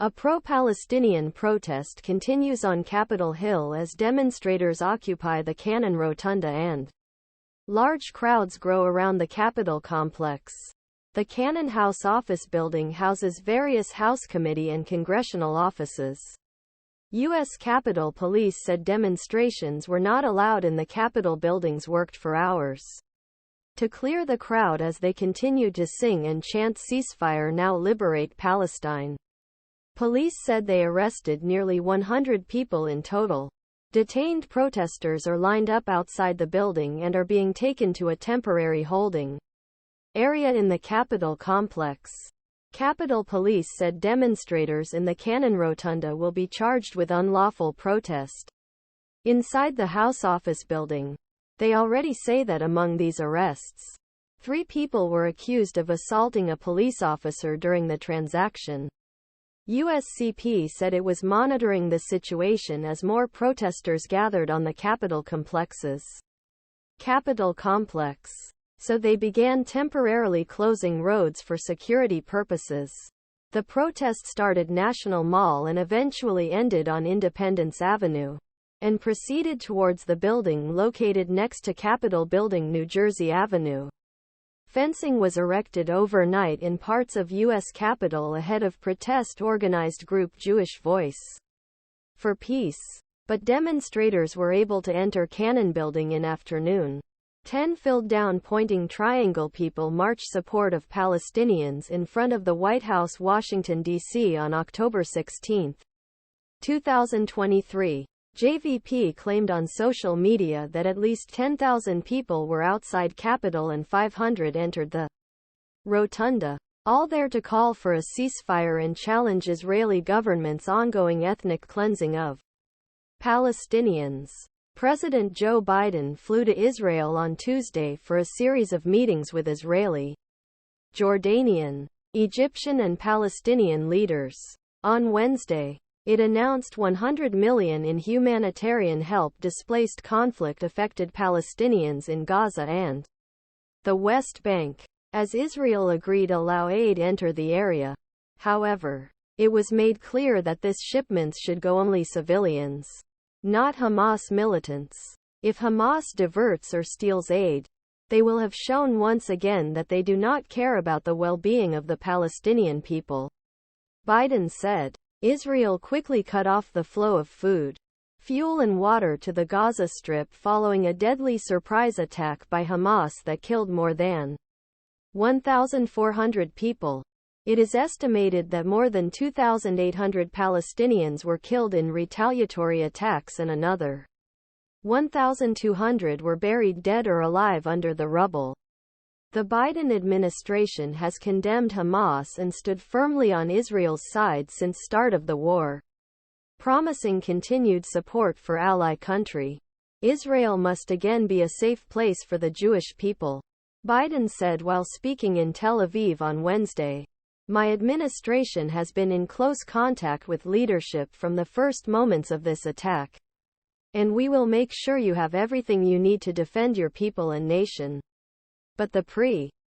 A pro-Palestinian protest continues on Capitol Hill as demonstrators occupy the Cannon Rotunda and large crowds grow around the Capitol complex. The Cannon House office building houses various House committee and congressional offices. U.S. Capitol Police said demonstrations were not allowed in the Capitol buildings worked for hours to clear the crowd as they continued to sing and chant "Ceasefire now, liberate Palestine." Police said they arrested nearly 100 people in total. Detained protesters are lined up outside the building and are being taken to a temporary holding area in the Capitol complex. Capitol Police said demonstrators in the Cannon Rotunda will be charged with unlawful protest inside the House office building. They already say that among these arrests, 3 people were accused of assaulting a police officer during the transaction. USCP said it was monitoring the situation as more protesters gathered on the Capitol complexes. Capitol complex. So they began temporarily closing roads for security purposes. The protest started National Mall and eventually ended on Independence Avenue, and proceeded towards the building located next to Capitol Building, New Jersey Avenue. Fencing was erected overnight in parts of U.S. Capitol ahead of protest organized group Jewish Voice for Peace. But demonstrators were able to enter Cannon Building in afternoon. 10 filled down pointing triangle people marched support of Palestinians in front of the White House, Washington, D.C. on October 16, 2023. JVP claimed on social media that at least 10,000 people were outside Capitol and 500 entered the Rotunda, all there to call for a ceasefire and challenge Israeli government's ongoing ethnic cleansing of Palestinians. President Joe Biden flew to Israel on Tuesday for a series of meetings with Israeli, Jordanian, Egyptian and Palestinian leaders. On Wednesday, it announced $100 million in humanitarian help displaced conflict-affected Palestinians in Gaza and the West Bank, as Israel agreed to allow aid enter the area. However, it was made clear that this shipments should go only civilians, not Hamas militants. If Hamas diverts or steals aid, they will have shown once again that they do not care about the well-being of the Palestinian people, Biden said. Israel quickly cut off the flow of food, fuel and water to the Gaza Strip following a deadly surprise attack by Hamas that killed more than 1,400 people. It is estimated that more than 2,800 Palestinians were killed in retaliatory attacks and another 1,200 were buried dead or alive under the rubble. The Biden administration has condemned Hamas and stood firmly on Israel's side since start of the war, promising continued support for ally country. Israel must again be a safe place for the Jewish people, Biden said while speaking in Tel Aviv on Wednesday. My administration has been in close contact with leadership from the first moments of this attack, and we will make sure you have everything you need to defend your people and nation. But the